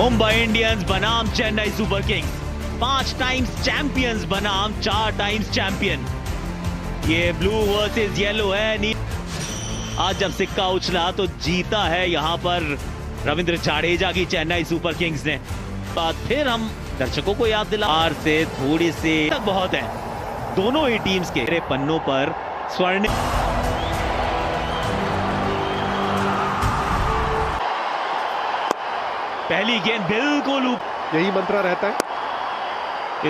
Mumbai Indians बनाम Chennai super Kings, 5 times champions बनाम 4 times champion. ये ब्लू वर्सेस येलो है। आज जब सिक्का उछला तो जीता है यहां पर रविंद्र जाडेजा की चेन्नई सुपर किंग्स ने। बात फिर हम दर्शकों को याद दिला, हार से थोड़ी सी तक बहुत है दोनों ही टीम्स के पन्नों पर स्वर्ण। पहली गेंद बिल्कुल यही मंत्रा रहता है।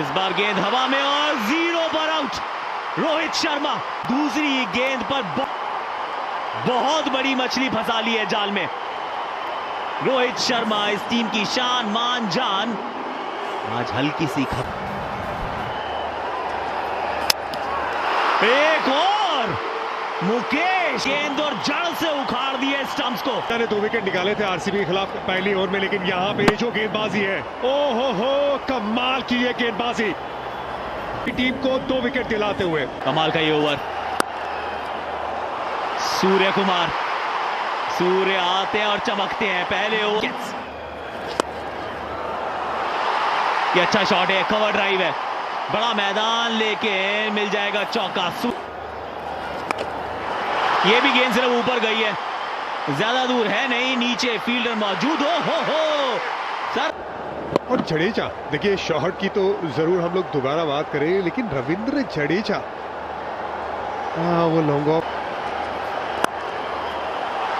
इस बार गेंद हवा में और 0 पर आउट रोहित शर्मा। दूसरी गेंद पर बहुत बड़ी मछली फंसा ली है जाल में। रोहित शर्मा इस टीम की शान मान जान आज हल्की सी एक और मुकेश गेंद और जड़ से उखाड़ दिए स्टंप्स को। 2 विकेट निकाले थे आरसीबी के खिलाफ पहली ओवर में, लेकिन यहाँ पे जो गेंदबाजी है, ओहो हो कमाल की ये गेंदबाजी, टीम को 2 विकेट दिलाते हुए। कमाल का ये ओवर। सूर्य कुमार, सूर्य आते हैं और चमकते हैं पहले ओवर। ये अच्छा शॉट है, कवर ड्राइव है, बड़ा मैदान लेके मिल जाएगा चौका। ये भी गेंद सिर्फ ऊपर गई है, ज्यादा दूर है नहीं, नीचे फील्डर मौजूद हो सर। और जडेजा, देखिए शॉट की तो जरूर हम लोग दोबारा बात करें, लेकिन रविंद्र जडेजा वो लॉन्ग ऑफ,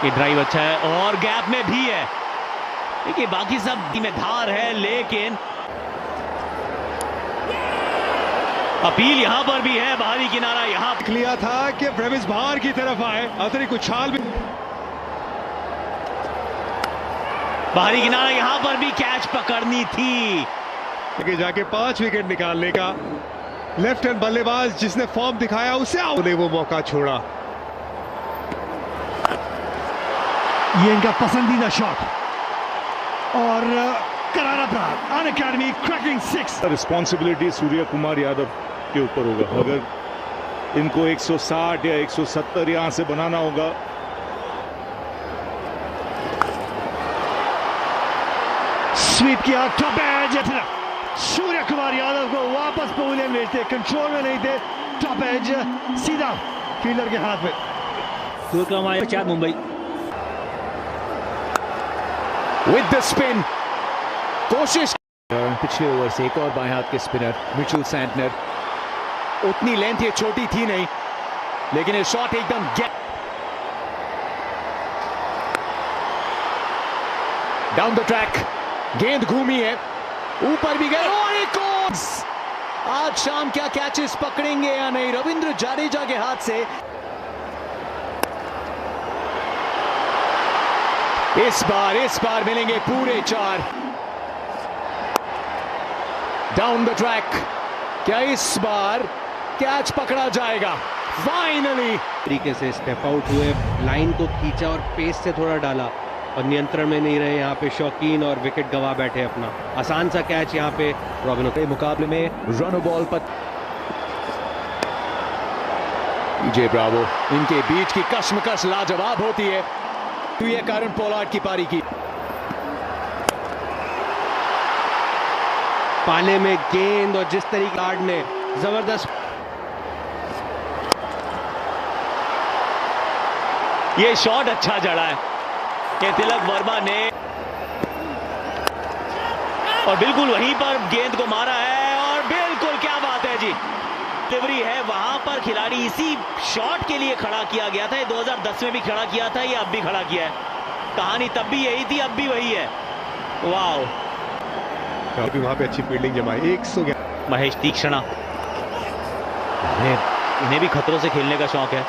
ये ड्राइव अच्छा है और गैप में भी है। देखिए बाकी सब में धार है, लेकिन अपील यहां पर भी है। बाहरी किनारा यहां लिया था कि ब्रेविस बाहर की तरफ आए, अतिरिक्त उछाल भी, बाहरी किनारा यहां पर भी कैच पकड़नी थी। आगे जाके 5 विकेट निकालने का लेफ्ट हैंड बल्लेबाज जिसने फॉर्म दिखाया उसे ने वो मौका छोड़ा। ये इनका पसंदीदा शॉट और करारा प्रहार, अन academy cracking 6। Responsibility Surya Kumar Yadav के ऊपर होगा। अगर इनको 160 या 170 यहां से बनाना होगा। स्वीप किया, टॉप एज, सूर्य कुमार यादव को वापस पवेलियन भेजते, कंट्रोल में नहीं थे, टॉप एज सीधा फील्डर के हाथ में। सूर्य कुमार क्या मुंबई विद द स्पिन, कोशिश पिछले ओवर से एक और बाएं हाथ के स्पिनर मिचेल सैंटनर। उतनी लेंथ ये छोटी थी नहीं, लेकिन ये शॉट एकदम डाउन द ट्रैक, गेंद घूमी है, ऊपर भी गए और एक और। आज शाम क्या कैचेस पकड़ेंगे या नहीं रविंद्र जाडेजा के हाथ से। इस बार मिलेंगे पूरे 4 डाउन द ट्रैक। क्या इस बार कैच पकड़ा जाएगा? फाइनली तरीके से स्टेप आउट हुए, लाइन को खींचा और पेस से थोड़ा डाला और नियंत्रण में नहीं रहे यहाँ पे शौकीन और विकेट गवा बैठे अपना। आसान सा कैच यहाँ पे रॉबिनो के मुकाबले में रन बॉल पर जे ब्रावो, इनके बीच की कशमकश लाजवाब होती है। तो ये कारण पोलार्ड की पारी की पाले में गेंद और जिस तरीके कार्ड ने जबरदस्त। ये शॉट अच्छा जड़ा है कि तिलक वर्मा ने, और बिल्कुल वहीं पर गेंद को मारा है और बिल्कुल क्या बात है जी, डिलीवरी है। वहां पर खिलाड़ी इसी शॉट के लिए खड़ा किया गया था। ये 2010 में भी खड़ा किया था, ये अब भी खड़ा किया है। कहानी तब भी यही थी, अब भी वही है। वाओ, भी वहां पे अच्छी फील्डिंग जमाई। 111 महेश तीक्ष्णा, इन्हें भी खतरों से खेलने का शौक है,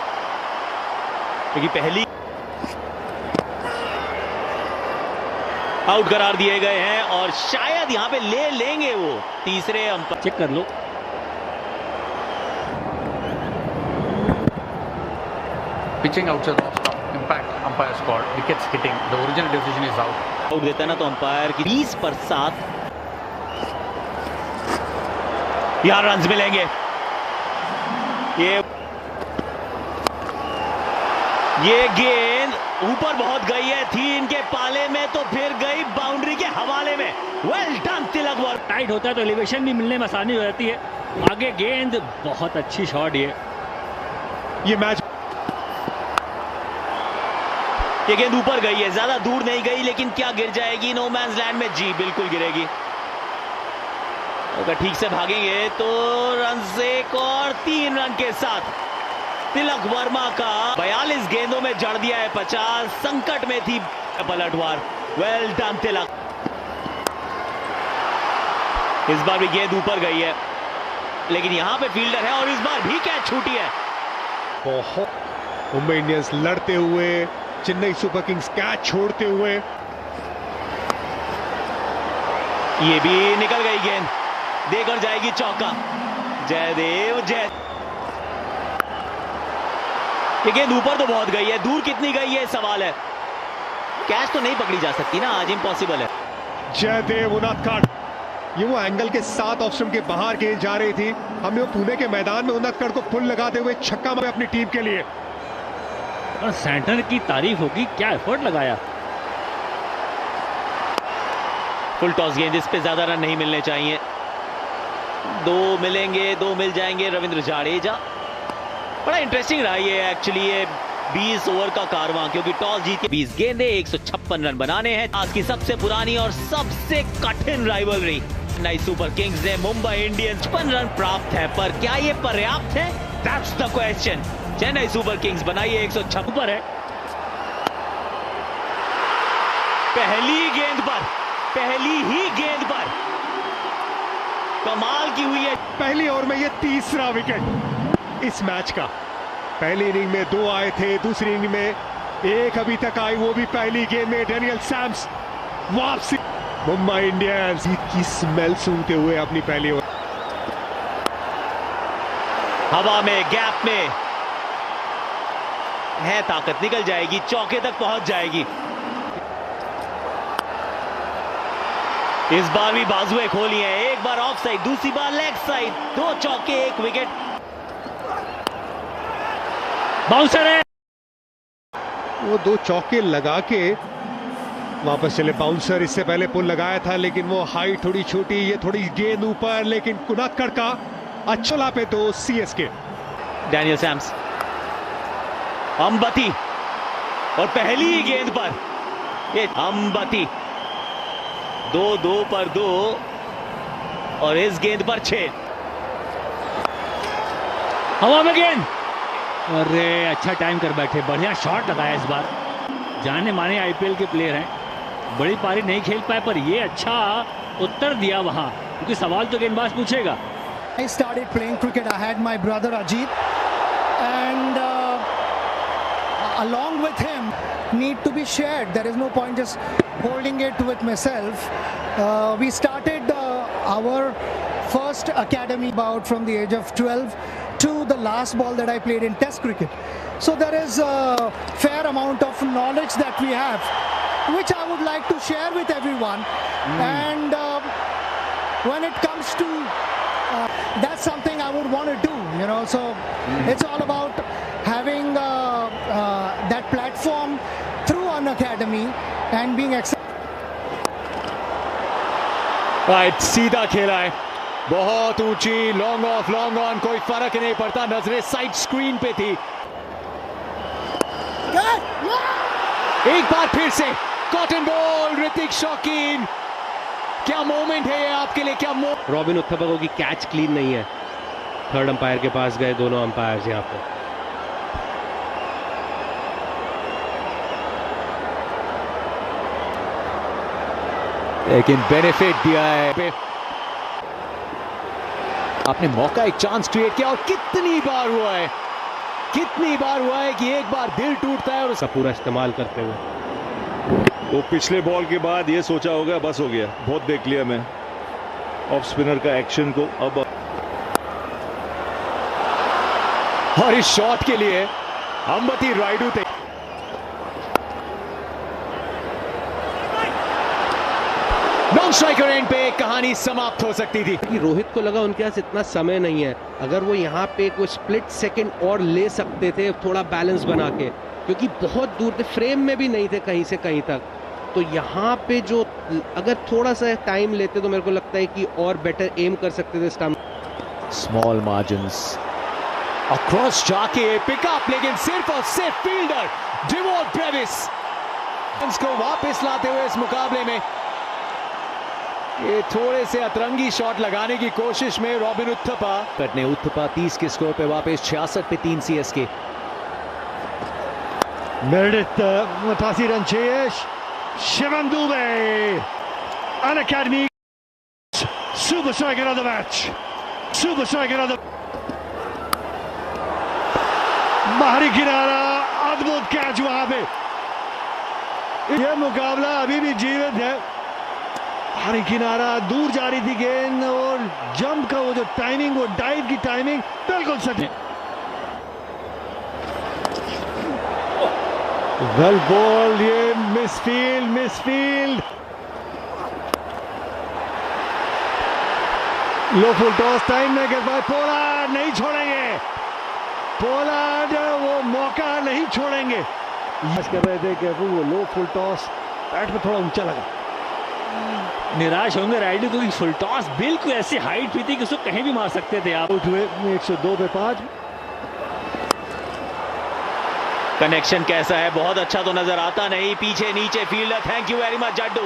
क्योंकि पहली आउट करार दिए गए हैं और शायद यहां पे ले लेंगे वो तीसरे अंपायर। चेक कर लो, pitching outside off stump, impact umpire scored, wickets hitting, the original decision is out. Out देता है ना तो अंपायर की 20 पर 7 यहां रन्स मिलेंगे। ये गेंद ऊपर बहुत गई है, थी इनके पाले में तो फिर गई बाउंड्री के हवाले में। Well done Tilak Varma. Tight होता है तो एलिवेशन भी मिलने में आसानी हो जाती है। आगे गेंद, बहुत अच्छी शॉट ये मैच, ये गेंद ऊपर गई है, ज्यादा दूर नहीं गई, लेकिन क्या गिर जाएगी नो मैंस लैंड में? जी बिल्कुल गिरेगी। अगर ठीक से भागेंगे तो रन से एक और 3 रन के साथ तिलक वर्मा का 42 गेंदों में जड़ दिया है 50। संकट में थी पलटवार। वेल डन तिलक। इस बार भी गेंद ऊपर गई है, लेकिन यहां पे फील्डर है और इस बार भी कैच छूटी है। बहुत मुंबई इंडियंस लड़ते हुए, चेन्नई सुपर किंग्स कैच छोड़ते हुए। ये भी निकल गई गेंद, देकर जाएगी चौका। जयदेव जय। ये गेंद ऊपर तो बहुत गई है, दूर कितनी गई है सवाल है। कैच तो नहीं पकड़ी जा सकती ना, आज इम्पॉसिबल है। जयदेव उनादकड़, ये वो एंगल के साथ ऑफ स्टंप के बाहर गेंद जा रही थी। हमने वो पुणे के मैदान में उनादकड़ को फुल लगाते हुए छक्का मारा अपनी टीम के लिए। और सेंटर की तारीफ होगी, क्या एफर्ट लगाया। फुल टॉस गेंद, इस पे ज्यादा रन नहीं मिलने चाहिए। 2 मिलेंगे, 2 मिल जाएंगे। रविंद्र जाडेजा, बड़ा इंटरेस्टिंग रहा ये एक्चुअली, ये 20 ओवर का कारवां, क्योंकि टॉस जीत के 20 गेंदे 156 रन बनाने हैं। आज की सबसे पुरानी और सबसे कठिन राइवलरी। चेन्नई सुपर किंग्स ने मुंबई इंडियंस 56 रन प्राप्त है, पर क्या ये पर्याप्त है? That's the question. Chennai super Kings बनाइए 156 पर है। पहली गेंद पर, पहली ही गेंद पर कमाल की हुई है। पहली ओवर में ये तीसरा विकेट इस मैच का। पहली इनिंग में 2 आए थे, दूसरी इनिंग में 1 अभी तक आई, वो भी पहली गेंद में। डेनियल सैम्स वापसी। मुंबई इंडियंस की स्मेल सूंघते हुए अपनी पहली ओवर। हवा में, गैप में है ताकत, निकल जाएगी, चौके तक पहुंच जाएगी। इस बार भी बाजुएं खोली हैं, एक बार ऑफ साइड, दूसरी बार लेग साइड, 2 चौके 1 विकेट। बाउंसर है, वो 2 चौके लगा के वापस चले बाउंसर। इससे पहले पुल लगाया था, लेकिन वो हाइट थोड़ी छोटी, ये थोड़ी गेंद ऊपर, लेकिन उनादकड़ का अच्छा पे 2 सीएसके। डैनियल सैम्स, अंबती, और पहली ही गेंद पर ये अंबती 2-2 पर 2, और इस गेंद पर 6। हवा में गेंद, अरे अच्छा टाइम कर बैठे, बढ़िया शॉट लगाया इस बार। जाने माने आईपीएल के प्लेयर हैं, बड़ी पारी नहीं खेल पाए, पर ये अच्छा उत्तर दिया वहां, क्योंकि सवाल तो गेंदबाज पूछेगा। I started playing cricket. I had my brother Ajit, and along with him, need to be shared. There is no point just holding it with myself. We started our first academy about from the age of 12 to the last ball that I played in Test cricket. So there is a fair amount of knowledge that we have, which I would like to share with everyone. And when it comes to that's something I would want to do, you know. So it's all about having that platform through an academy and being right, सीधा खेला है, बहुत ऊंची, long off, long on, कोई फर्क नहीं पड़ता। नजरें साइड स्क्रीन पे थी। एक बार फिर से कॉटन बॉल, ऋतिक शौकीन, क्या मोमेंट है ये आपके लिए, क्या रॉबिन उत्थपा की कैच क्लीन नहीं है। थर्ड अंपायर के पास गए दोनों अंपायर्स यहां पे। लेकिन बेनिफिट दिया है, आपने मौका, एक चांस क्रिएट किया, और कितनी बार हुआ है, कितनी बार हुआ है कि एक बार दिल टूटता है और उसका पूरा इस्तेमाल करते हुए। वो पिछले बॉल के बाद ये सोचा होगा बस हो गया, बहुत देख लिया मैं ऑफ स्पिनर का एक्शन को। अब और इस शॉट के लिए अंबती रायडू थे। नॉन स्ट्राइकर एंड पे कहानी समाप्त हो सकती थी। कि रोहित को लगा उनके पास इतना समय नहीं है, अगर वो यहाँ पे कोई स्प्लिट सेकंड और ले सकते थे थोड़ा बैलेंस बना के, क्योंकि बहुत दूर थे, फ्रेम में भी नहीं थे कहीं से कहीं तक, तो यहाँ पे जो अगर थोड़ा सा टाइम लेते तो मेरे को लगता है कि और बेटर एम कर सकते थे स्टंप। स्मॉल मार्जिन्स अक्रॉस जाके पिकअप, लेकिन सिर्फ और सिर्फ फील्डर डिवॉन ब्रेविस को वापस लाते हुए इस मुकाबले में ये थोड़े से अतरंगी शॉट लगाने की कोशिश में रॉबिन उथप्पा कटने। उथप्पा 30 के स्कोर पे वापस 66 पे 3 CSK. Meredith Matasi run chase. Shivam Dube, an academy super striker of the match. Super striker of the बाहरी किनारा, अद्भुत कैच वहां पे। यह मुकाबला अभी भी जीवित है। बाहरी किनारा, दूर जा रही थी गेंद और जंप का वो जो टाइमिंग, वो डाइव की टाइमिंग बिल्कुल सही। वेल बॉल, ये मिसफील्ड। लो फुल टॉस, टाइम में गिर पाए। पोलार्ड नहीं छोड़ेंगे, पोलार्ड वो मौका नहीं छोड़ेंगे। कर रहे थे कि वो लो फुल टॉस बैट में थोड़ा ऊंचा लगा। निराश होंगे राइडर, क्योंकि फुल टॉस बिल्कुल ऐसी हाइट भी थी कि उसको कहीं भी मार सकते थे आप। आउट हुए 102 पे 5। कनेक्शन कैसा है, बहुत अच्छा तो नजर आता नहीं। पीछे नीचे fielder, thank you very much Jaddu.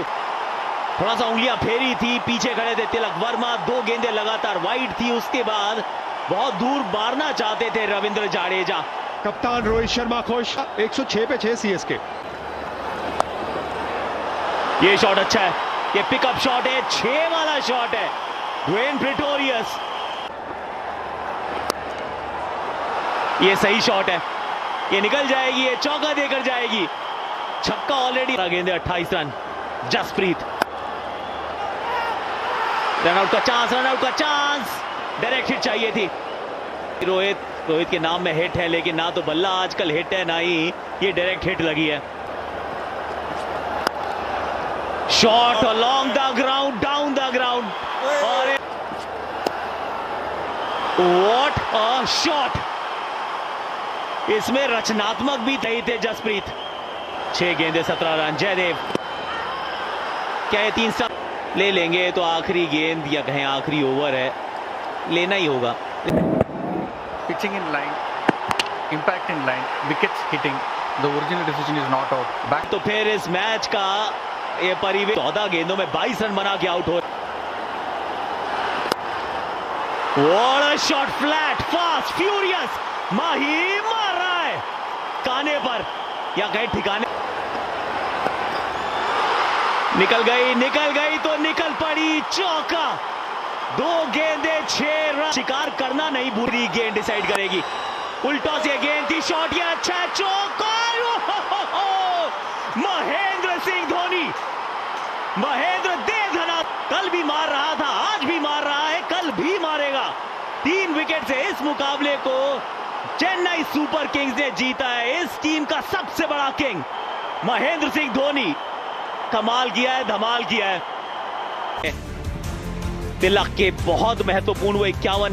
थोड़ा सा उंगलियां फेरी थी, पीछे खड़े थे तिलक वर्मा। 2 गेंदें लगातार वाइड थी, उसके बाद बहुत दूर मारना चाहते थे रविंद्र जाडेजा। कप्तान रोहित शर्मा खुश। 106 पे 6 सीएसके। ये शॉट अच्छा है, ये पिकअप शॉट है, 6 वाला शॉट है। ड्वेन प्रेटोरियस, ये सही शॉट है, ये निकल जाएगी, ये चौका देकर जाएगी। छक्का ऑलरेडी। गेंदे 28 रन। जसप्रीत, रनआउट का चांस, डायरेक्ट हिट चाहिए थी। रोहित के नाम में हिट है, लेकिन ना तो बल्ला आजकल हिट है, ना ही ये डायरेक्ट हिट लगी है। Shot along the ground, down the ground, और व्हाट अ शॉट। इसमें रचनात्मक भी थे जसप्रीत। 6 गेंदे 17 रन। जयदेव, क्या ये 3 स्टंप ले लेंगे तो आखिरी गेंद या कहें आखिरी ओवर है, लेना ही होगा। Pitching in line, impact in line, wickets hitting. The original decision is not out. Back. तो फिर इस मैच का ये परिवेश 14 गेंदों में 22 रन बना के आउट हो। What a shot, flat, fast, furious. माही मार रहा है काने पर या कहीं ठिकाने। निकल गई तो निकल पड़ी, चौका। 2 गेंदे 6 रन। शिकार करना नहीं, बुरी गेंद डिसाइड करेगी। उल्टा से गेंद थी, शॉट ये अच्छा है, चौका। महेंद्र सिंह धोनी, महेंद्र देवधना, कल भी मार रहा था, आज भी मार रहा है, कल भी मारेगा। 3 विकेट से इस मुकाबले को चेन्नई सुपर किंग्स ने जीता है। इस टीम का सबसे बड़ा किंग महेंद्र सिंह धोनी कमाल किया है, धमाल किया है। तिलक के बहुत महत्वपूर्ण वो 51